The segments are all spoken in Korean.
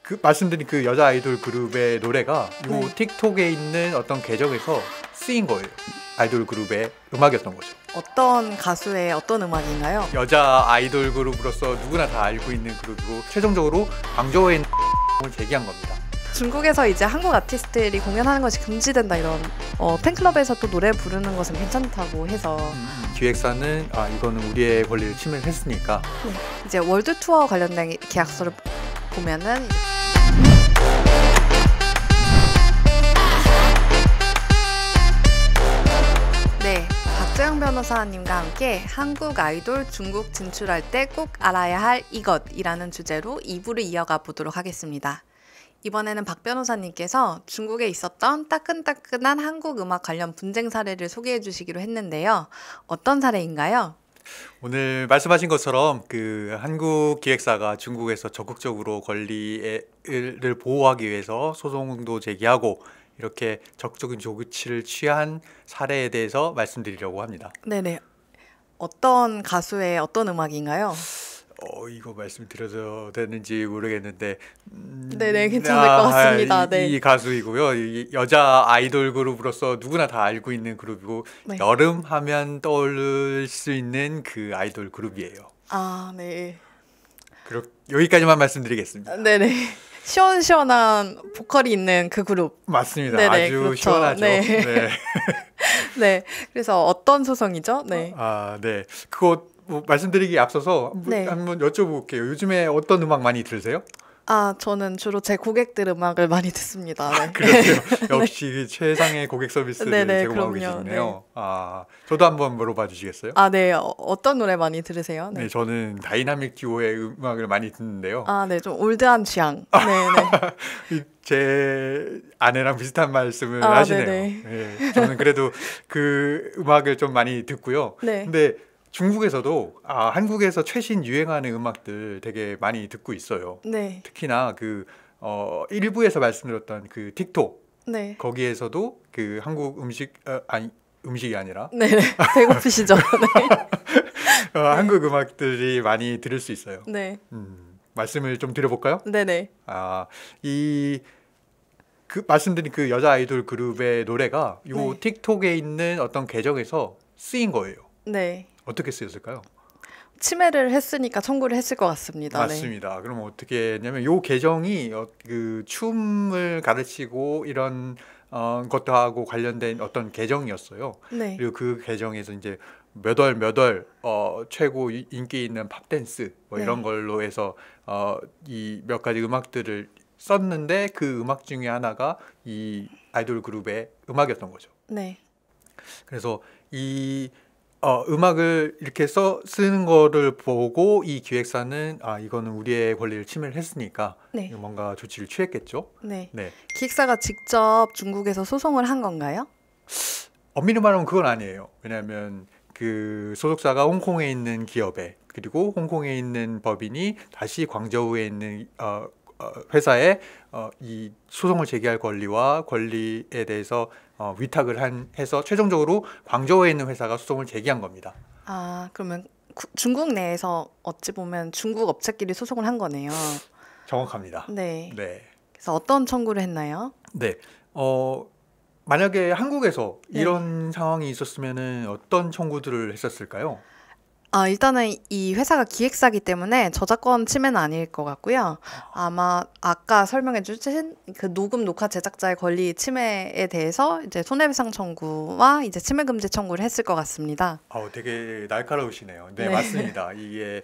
그 말씀드린 그 여자 아이돌 그룹의 노래가 요 네. 틱톡에 있는 어떤 계정에서 쓰인 거예요. 아이돌 그룹의 음악이었던 거죠. 어떤 가수의 어떤 음악인가요? 여자 아이돌 그룹으로서 누구나 다 알고 있는 그룹이고 최종적으로 광저우에 을 제기한 겁니다. 중국에서 이제 한국 아티스트들이 공연하는 것이 금지된다 이런 팬클럽에서 또 노래 부르는 것은 괜찮다고 해서 기획사는 이거는 우리의 권리를 침해했으니까 이제 월드 투어 관련된 계약서를 보면은 네, 박재영 변호사님과 함께 한국 아이돌 중국 진출할 때 꼭 알아야 할 이것이라는 주제로 2부를 이어가 보도록 하겠습니다. 이번에는 박 변호사님께서 중국에 있었던 따끈따끈한 한국 음악 관련 분쟁 사례를 소개해 주시기로 했는데요. 어떤 사례인가요? 오늘 말씀하신 것처럼 그 한국 기획사가 중국에서 적극적으로 권리를 보호하기 위해서 소송도 제기하고 이렇게 적극적인 조치를 취한 사례에 대해서 말씀드리려고 합니다. 네네. 어떤 가수의 어떤 음악인가요? 이거 말씀드려도 되는지 모르겠는데 네네, 괜찮을 것 같습니다. 네. 이 가수이고요. 이 여자 아이돌 그룹으로서 누구나 다 알고 있는 그룹이고 네. 여름 하면 떠오를 수 있는 그 아이돌 그룹이에요. 아, 네. 여기까지만 말씀드리겠습니다. 네네. 시원시원한 보컬이 있는 그 그룹. 맞습니다. 네네, 아주 그렇죠. 시원하죠. 네. 네. 네. 그래서 어떤 소송이죠? 네. 네. 그거 말씀드리기 앞서서 네. 한번 여쭤볼게요. 요즘에 어떤 음악 많이 들으세요? 저는 주로 제 고객들 음악을 많이 듣습니다. 네. 그러세요. 역시 최상의 고객 서비스를 네네, 제공하고 그럼요. 계시네요. 저도 한번 물어봐 주시겠어요? 네. 어떤 노래 많이 들으세요? 네, 네. 저는 다이나믹 듀오의 음악을 많이 듣는데요. 네. 좀 올드한 취향. 네네. 제 아내랑 비슷한 말씀을 아, 하시네요. 네네. 네, 저는 그래도 그 음악을 좀 많이 듣고요. 네. 근데 중국에서도 한국에서 최신 유행하는 음악들 되게 많이 듣고 있어요. 네. 특히나 그 일부에서 말씀드렸던 그 틱톡 네. 거기에서도 그 한국 음식이 아니라 네네. 배고프시죠? 네. 한국 음악들이 많이 들을 수 있어요. 네. 말씀을 좀 드려볼까요? 네네. 그 말씀드린 그 여자 아이돌 그룹의 노래가 요 네. 틱톡에 있는 어떤 계정에서 쓰인 거예요. 네. 어떻게 쓰였을까요? 침해를 했으니까 청구를 했을 것 같습니다. 네. 맞습니다. 그럼 어떻게 했냐면 요 계정이 그 춤을 가르치고 이런 것도 하고 관련된 어떤 계정이었어요. 네. 그리고 그 계정에서 이제 몇 월 최고 인기 있는 팝댄스 뭐 이런 네. 걸로 해서 이 몇 가지 음악들을 썼는데 그 음악 중에 하나가 이 아이돌 그룹의 음악이었던 거죠. 네. 그래서 이 음악을 이렇게 쓰는 거를 보고 이 기획사는 이거는 우리의 권리를 침해를 했으니까 네. 뭔가 조치를 취했겠죠. 네. 네. 기획사가 직접 중국에서 소송을 한 건가요? 엄밀히 말하면 그건 아니에요. 왜냐하면 그 소속사가 홍콩에 있는 기업에 그리고 홍콩에 있는 법인이 다시 광저우에 있는 회사에 이 소송을 제기할 권리에 대해서 위탁을 해서 최종적으로 광저우에 있는 회사가 소송을 제기한 겁니다. 그러면 중국 내에서 어찌 보면 중국 업체끼리 소송을 한 거네요. 정확합니다. 네. 네. 그래서 어떤 청구를 했나요? 네. 만약에 한국에서 네. 이런 상황이 있었으면은 어떤 청구들을 했었을까요? 일단은 이 회사가 기획사이기 때문에 저작권 침해는 아닐 것 같고요. 아마 아까 설명해 주신 그 녹음 녹화 제작자의 권리 침해에 대해서 이제 손해배상 청구와 이제 침해금지 청구를 했을 것 같습니다. 되게 날카로우시네요. 네, 네. 맞습니다. 이게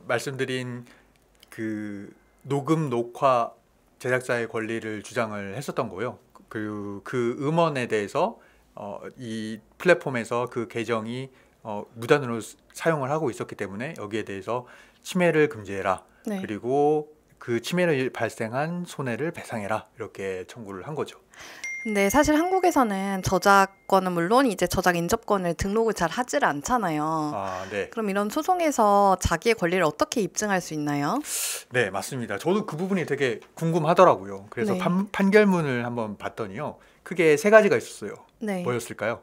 말씀드린 그 녹음 녹화 제작자의 권리를 주장을 했었던 거예요. 그 음원에 대해서 이 플랫폼에서 그 계정이 무단으로 사용을 하고 있었기 때문에 여기에 대해서 침해를 금지해라. 네. 그리고 그 침해로 발생한 손해를 배상해라. 이렇게 청구를 한 거죠. 근데 사실 한국에서는 저작권은 물론 이제 저작 인접권을 등록을 잘 하질 않잖아요. 네. 그럼 이런 소송에서 자기의 권리를 어떻게 입증할 수 있나요? 네, 맞습니다. 저도 그 부분이 되게 궁금하더라고요. 그래서 네. 판결문을 한번 봤더니요. 크게 세 가지가 있었어요. 네. 뭐였을까요?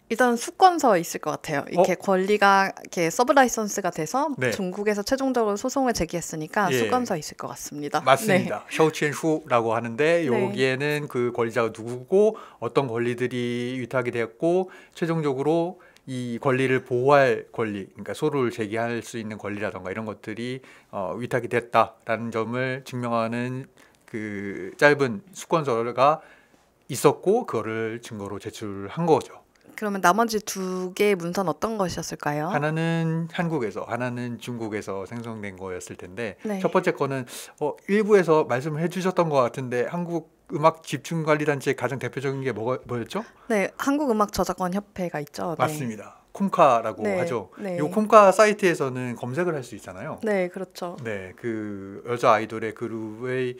일단 수권서 있을 것 같아요. 이렇게 권리가 이렇게 서브 라이선스가 돼서 네. 중국에서 최종적으로 소송을 제기했으니까 예. 수권서 있을 것 같습니다. 맞습니다. 셔우첸슈라고 하는데 네. 여기에는 그 권리자가 누구고 어떤 권리들이 위탁이 되었고 최종적으로 이 권리를 보호할 권리, 그러니까 소를 제기할 수 있는 권리라던가 이런 것들이 위탁이 됐다라는 점을 증명하는 그 짧은 수권서가 있었고 그거를 증거로 제출한 거죠. 그러면 나머지 두 개의 문서는 어떤 것이었을까요? 하나는 한국에서, 하나는 중국에서 생성된 거였을 텐데 네. 첫 번째 거는 일부에서 말씀을 해주셨던 것 같은데 한국 음악 집중관리단체의 가장 대표적인 게 뭐였죠? 네, 한국음악저작권협회가 있죠. 네. 맞습니다. 콤카라고 네, 하죠. 네. 이 콤카 사이트에서는 검색을 할 수 있잖아요. 네, 그렇죠. 네, 그 여자 아이돌의 그룹의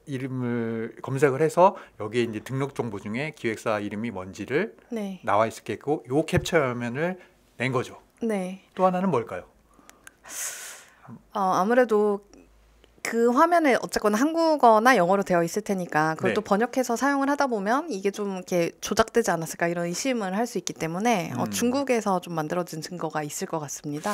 이름을 검색을 해서 여기에 이제 등록 정보 중에 기획사 이름이 뭔지를 네, 나와 있겠고, 요 캡처 화면을 낸 거죠. 네. 또 하나는 뭘까요? 아무래도 그 화면에 어쨌건 한국어나 영어로 되어 있을 테니까 그걸 네. 또 번역해서 사용을 하다 보면 이게 좀 이렇게 조작되지 않았을까 이런 의심을 할 수 있기 때문에 중국에서 좀 만들어진 증거가 있을 것 같습니다.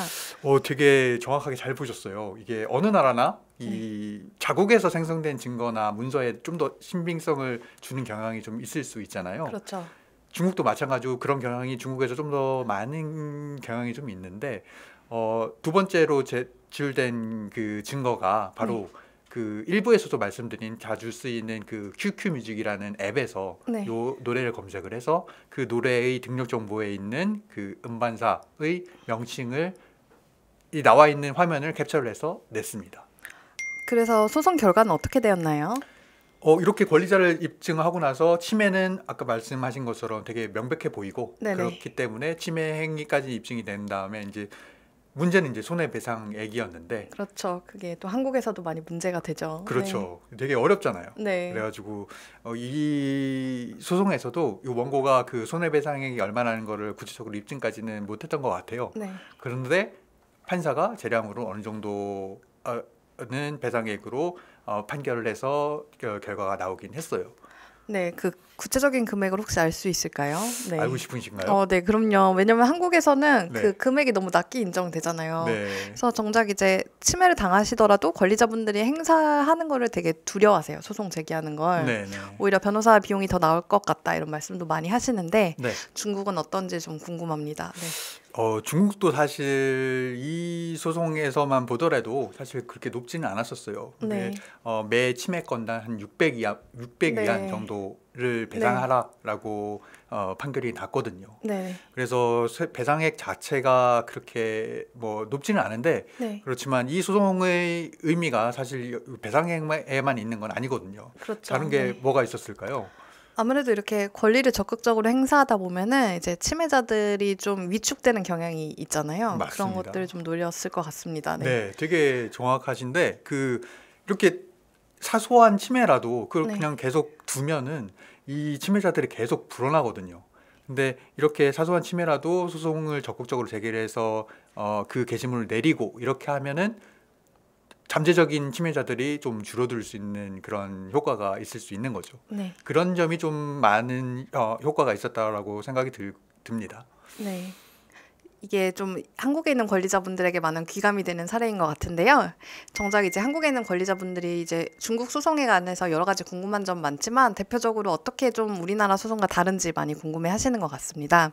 되게 정확하게 잘 보셨어요. 이게 어느 나라나 이 자국에서 생성된 증거나 문서에 좀 더 신빙성을 주는 경향이 좀 있을 수 있잖아요. 그렇죠. 중국도 마찬가지로 그런 경향이 중국에서 좀 더 많은 경향이 좀 있는데 두 번째로 제출된 그 증거가 바로 그 일부에서도 말씀드린 자주 쓰이는 그 QQ 뮤직이라는 앱에서 네. 요 노래를 검색을 해서 그 노래의 등록 정보에 있는 그 음반사의 명칭을 이 나와 있는 화면을 캡처를 해서 냈습니다. 그래서 소송 결과는 어떻게 되었나요? 이렇게 권리자를 입증하고 나서 침해는 아까 말씀하신 것처럼 되게 명백해 보이고 네네. 그렇기 때문에 침해 행위까지 입증이 된 다음에 이제 문제는 이제 손해배상액이었는데 그렇죠. 그게 또 한국에서도 많이 문제가 되죠. 그렇죠. 되게 어렵잖아요. 네. 그래가지고 이 소송에서도 이 원고가 그 손해배상액이 얼마나는 거를 구체적으로 입증까지는 못했던 것 같아요. 네. 그런데 판사가 재량으로 어느 정도는 배상액으로 판결을 해서 결과가 나오긴 했어요. 네, 그 구체적인 금액을 혹시 알 수 있을까요? 네. 알고 싶으신가요? 네, 그럼요. 왜냐면 한국에서는 네. 그 금액이 너무 낮게 인정되잖아요. 네. 그래서 정작 이제 침해를 당하시더라도 권리자분들이 행사하는 거를 되게 두려워하세요. 소송 제기하는 걸. 네, 네. 오히려 변호사 비용이 더 나올 것 같다 이런 말씀도 많이 하시는데 네. 중국은 어떤지 좀 궁금합니다. 네. 중국도 사실 이 소송에서만 보더라도 사실 그렇게 높지는 않았었어요. 네. 매 침해 건당 한 600 위안 네. 정도를 배상하라라고 판결이 났거든요. 네. 그래서 배상액 자체가 그렇게 뭐 높지는 않은데 네. 그렇지만 이 소송의 의미가 사실 배상액에만 있는 건 아니거든요. 그렇죠. 다른 게 네. 뭐가 있었을까요? 아무래도 이렇게 권리를 적극적으로 행사하다 보면은 이제 침해자들이 좀 위축되는 경향이 있잖아요. 그런 맞습니다. 것들을 좀 노렸을 것 같습니다. 네. 네, 되게 정확하신데 이렇게 사소한 침해라도 그걸 네. 그냥 계속 두면은 이 침해자들이 계속 불어나거든요. 근데 이렇게 사소한 침해라도 소송을 적극적으로 제기를 해서 그 게시물을 내리고 이렇게 하면은 잠재적인 침해자들이 좀 줄어들 수 있는 그런 효과가 있을 수 있는 거죠. 네. 그런 점이 좀 많은 효과가 있었다라고 생각이 듭니다. 네. 이게 좀 한국에 있는 권리자분들에게 많은 귀감이 되는 사례인 것 같은데요. 정작 이제 한국에 있는 권리자분들이 이제 중국 소송에 관해서 여러 가지 궁금한 점 많지만 대표적으로 어떻게 좀 우리나라 소송과 다른지 많이 궁금해 하시는 것 같습니다.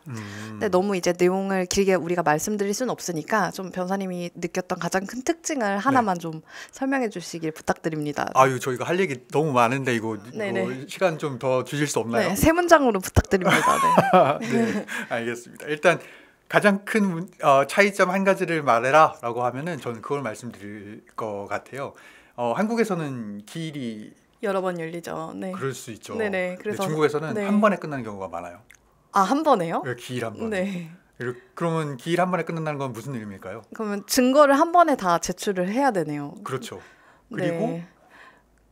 근데 너무 이제 내용을 길게 우리가 말씀드릴 수는 없으니까 좀 변호사님이 느꼈던 가장 큰 특징을 하나만 좀 설명해 주시길 부탁드립니다. 아유, 저희가 할 얘기 너무 많은데 이거 네네. 시간 좀 더 주실 수 없나요? 네, 세 문장으로 부탁드립니다. 네. 네, 알겠습니다. 일단 가장 큰 차이점 한 가지를 말해라라고 하면은 저는 그걸 말씀드릴 것 같아요. 한국에서는 기일이 여러 번 열리죠. 네. 그럴 수 있죠. 네네. 근데 그래서 중국에서는 네. 한 번에 끝나는 경우가 많아요. 한 번에요? 기일 한 번에. 네. 그러면 기일 한 번에 끝난다는 건 무슨 의미일까요? 그러면 증거를 한 번에 다 제출을 해야 되네요. 그렇죠. 그리고 네.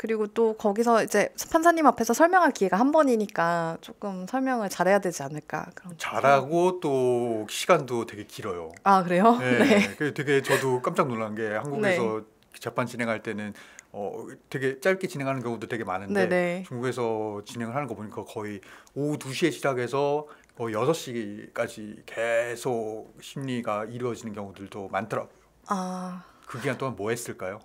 그리고 또 거기서 이제 판사님 앞에서 설명할 기회가 한 번이니까 조금 설명을 잘해야 되지 않을까. 그런 잘하고 또 시간도 되게 길어요. 그래요? 네, 네. 그게 되게 저도 깜짝 놀란 게 한국에서 재판 진행할 때는 되게 짧게 진행하는 경우도 되게 많은데 네네. 중국에서 진행을 하는 거 보니까 거의 오후 2시에 시작해서 뭐 6시까지 계속 심리가 이루어지는 경우들도 많더라고요. 아, 그 기간 동안 뭐 했을까요?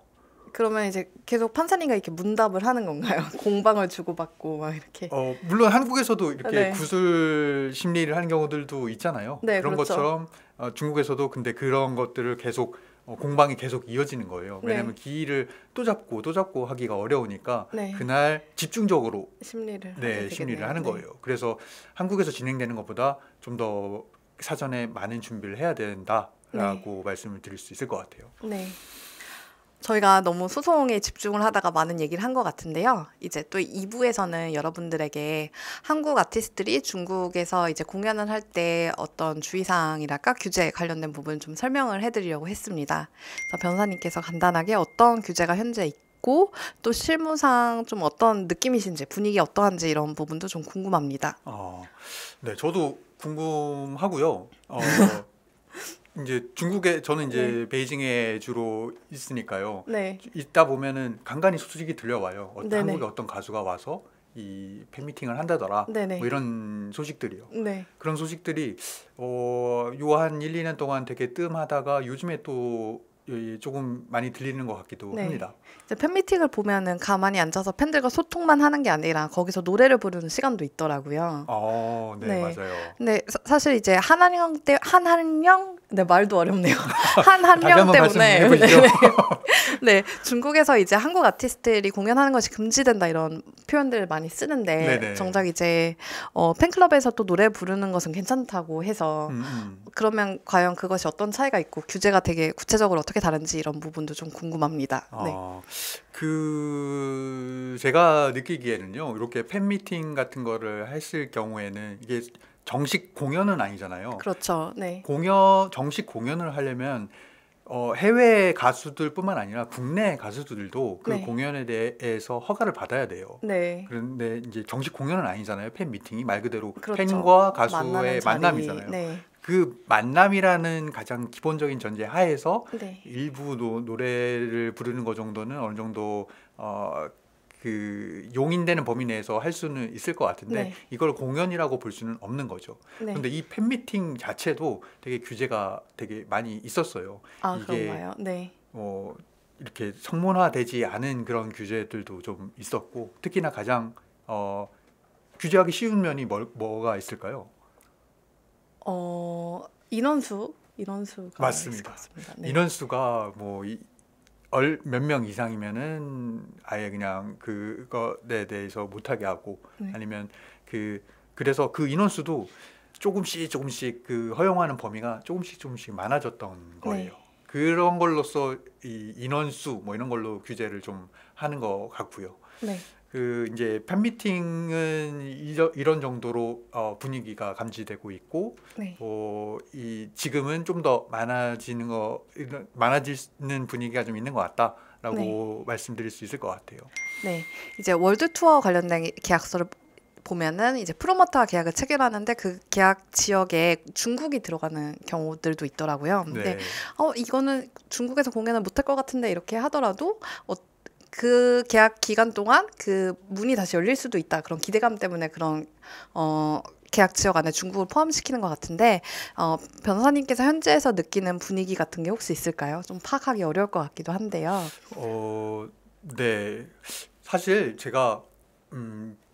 그러면 이제 계속 판사님과 이렇게 문답을 하는 건가요? 공방을 주고받고 막 이렇게. 물론 한국에서도 이렇게 네. 구술 심리를 하는 경우들도 있잖아요. 네, 그런 그렇죠. 것처럼 중국에서도 근데 그런 것들을 계속 공방이 계속 이어지는 거예요. 왜냐하면 네. 기일을 또 잡고 하기가 어려우니까 네. 그날 집중적으로 심리를 하게 네, 심리를 되겠네요. 하는 네. 거예요. 그래서 한국에서 진행되는 것보다 좀 더 사전에 많은 준비를 해야 된다라고 말씀을 드릴 수 있을 것 같아요. 네. 저희가 너무 소송에 집중을 하다가 많은 얘기를 한 것 같은데요. 이제 또 2부에서는 여러분들에게 한국 아티스트들이 중국에서 이제 공연을 할 때 어떤 주의사항이랄까 규제 관련된 부분 좀 설명을 해드리려고 했습니다. 그래서 변호사님께서 간단하게 어떤 규제가 현재 있고 또 실무상 좀 어떤 느낌이신지 분위기 어떠한지 이런 부분도 좀 궁금합니다. 네, 저도 궁금하고요. 이제 중국에 저는 이제 베이징에 주로 있으니까요. 네. 있다 보면은 간간히 소식이 들려와요. 네네. 한국에 어떤 가수가 와서 이 팬미팅을 한다더라. 네네. 뭐 이런 소식들이요. 네. 그런 소식들이 요 한 1, 2년 동안 되게 뜸하다가 요즘에 또 조금 많이 들리는 것 같기도 네. 합니다. 이제 팬미팅을 보면은 가만히 앉아서 팬들과 소통만 하는 게 아니라 거기서 노래를 부르는 시간도 있더라고요. 네, 네. 맞아요. 근데 사실 이제 한한령 네, 말도 어렵네요. 다시 한한령 한번 때문에 말씀해 보시죠. 네, 중국에서 이제 한국 아티스트들이 공연하는 것이 금지된다 이런 표현들을 많이 쓰는데 네네. 정작 이제 팬클럽에서 또 노래 부르는 것은 괜찮다고 해서 그러면 과연 그것이 어떤 차이가 있고 규제가 되게 구체적으로 어떻게 다른지 이런 부분도 좀 궁금합니다. 네. 제가 느끼기에는요, 이렇게 팬미팅 같은 거를 했을 경우에는 이게 정식 공연은 아니잖아요. 그렇죠. 네. 정식 공연을 하려면 해외 가수들뿐만 아니라 국내 가수들도 그 네. 공연에 대해서 허가를 받아야 돼요. 네. 그런데 이제 정식 공연은 아니잖아요. 팬 미팅이 말 그대로 그렇죠. 팬과 만나는 가수의 자리. 만남이잖아요. 네. 그 만남이라는 가장 기본적인 전제 하에서 네. 일부 노래를 부르는 것 정도는 어느 정도 그 용인되는 범위 내에서 할 수는 있을 것 같은데 네. 이걸 공연이라고 볼 수는 없는 거죠. 네. 그런데 이 팬미팅 자체도 되게 규제가 되게 많이 있었어요. 아, 이게 그런가요? 네. 이렇게 성문화되지 않은 그런 규제들도 좀 있었고 특히나 가장 규제하기 쉬운 면이 뭐가 있을까요? 인원수가 맞습니다. 있을 것 같습니다. 네. 인원수가 뭐 몇 명 이상이면은 아예 그냥 그거에 대해서 못하게 하고 네. 아니면 그래서 그 인원수도 조금씩 그 허용하는 범위가 조금씩 많아졌던 거예요. 네. 그런 걸로써 이 인원수 뭐 이런 걸로 규제를 좀 하는 것 같고요. 네. 이제 팬미팅은 이런 정도로 분위기가 감지되고 있고 네. 지금은 좀 더 많아지는 분위기가 좀 있는 것 같다라고 말씀드릴 수 있을 것 같아요. 네. 이제 월드 투어 관련된 계약서를 보면은 이제 프로모터와 계약을 체결하는데 그 계약 지역에 중국이 들어가는 경우들도 있더라고요. 근데 네. 이거는 중국에서 공연을 못할 것 같은데 이렇게 하더라도 그 계약 기간 동안 그 문이 다시 열릴 수도 있다. 그런 기대감 때문에 그런 계약 지역 안에 중국을 포함시키는 것 같은데 변호사님께서 현지에서 느끼는 분위기 같은 게 혹시 있을까요? 좀 파악하기 어려울 것 같기도 한데요. 네. 사실 제가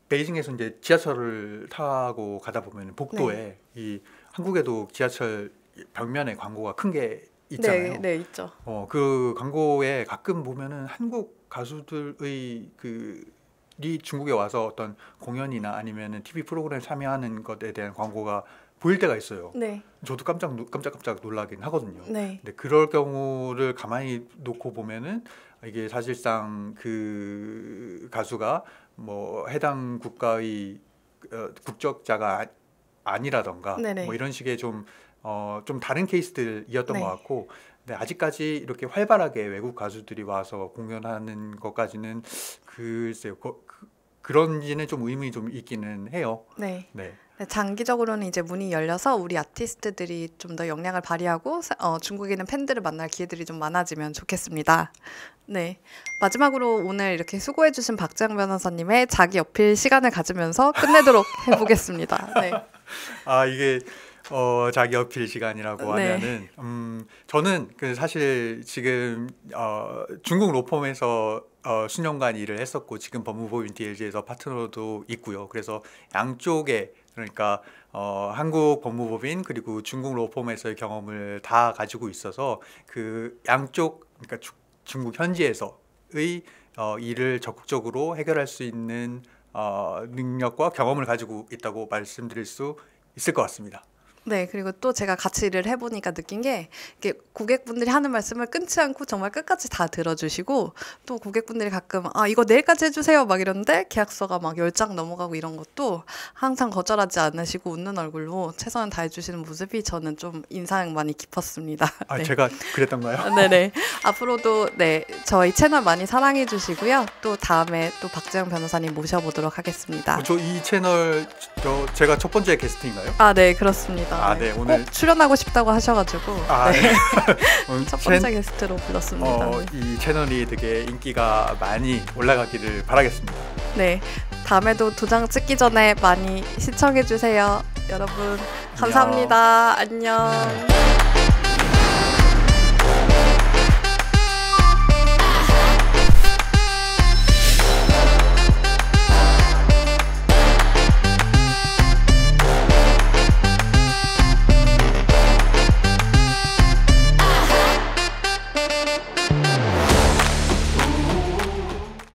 베이징에서 이제 지하철을 타고 가다 보면 복도에 이 한국에도 지하철 벽면에 광고가 큰 게 있잖아요. 네, 있죠. 그 광고에 가끔 보면은 한국 가수들의 중국에 와서 어떤 공연이나 아니면은 TV 프로그램 참여하는 것에 대한 광고가 보일 때가 있어요. 네. 저도 깜짝 놀라긴 하거든요. 네. 근데 그럴 경우를 가만히 놓고 보면은 이게 사실상 그 가수가 뭐 해당 국가의 국적자가 아니라던가 네네. 뭐 이런 식의 좀 다른 케이스들이었던 네. 것 같고 근데 아직까지 이렇게 활발하게 외국 가수들이 와서 공연하는 것까지는 글쎄요 그런지는 좀 의문이 좀 있기는 해요. 네. 네. 장기적으로는 이제 문이 열려서 우리 아티스트들이 좀 더 역량을 발휘하고 중국에 있는 팬들을 만날 기회들이 좀 많아지면 좋겠습니다. 네. 마지막으로 오늘 이렇게 수고해주신 박재영 변호사님의 자기 어필 시간을 가지면서 끝내도록 해보겠습니다. 네. 이게 자기 어필 시간이라고 네. 하면은 저는 그 사실 지금 중국 로펌에서 수년간 일을 했었고 지금 법무법인 DLG에서 파트너도 있고요. 그래서 양쪽에 그러니까 한국 법무법인 그리고 중국 로펌에서의 경험을 다 가지고 있어서 그 양쪽 그러니까 중국 현지에서의 일을 적극적으로 해결할 수 있는 능력과 경험을 가지고 있다고 말씀드릴 수 있을 것 같습니다. 네, 그리고 또 제가 같이 일을 해보니까 느낀 게 이게 고객분들이 하는 말씀을 끊지 않고 정말 끝까지 다 들어주시고 또 고객분들이 가끔 이거 내일까지 해주세요 막 이러는데 계약서가 막 10장 넘어가고 이런 것도 항상 거절하지 않으시고 웃는 얼굴로 최선을 다해주시는 모습이 저는 좀 인상 많이 깊었습니다. 네. 제가 그랬던가요? 네네. 앞으로도 네 저희 채널 많이 사랑해 주시고요. 또 다음에 또 박재영 변호사님 모셔보도록 하겠습니다. 저 이 채널 제가 첫 번째 게스트인가요? 네 그렇습니다. 네, 오늘 꼭 출연하고 싶다고 하셔가지고 네. 첫 번째 게스트로 불렀습니다. 이 채널이 되게 인기가 많이 올라가기를 바라겠습니다. 네, 다음에도 도장 찍기 전에 많이 시청해 주세요. 여러분 감사합니다. 안녕.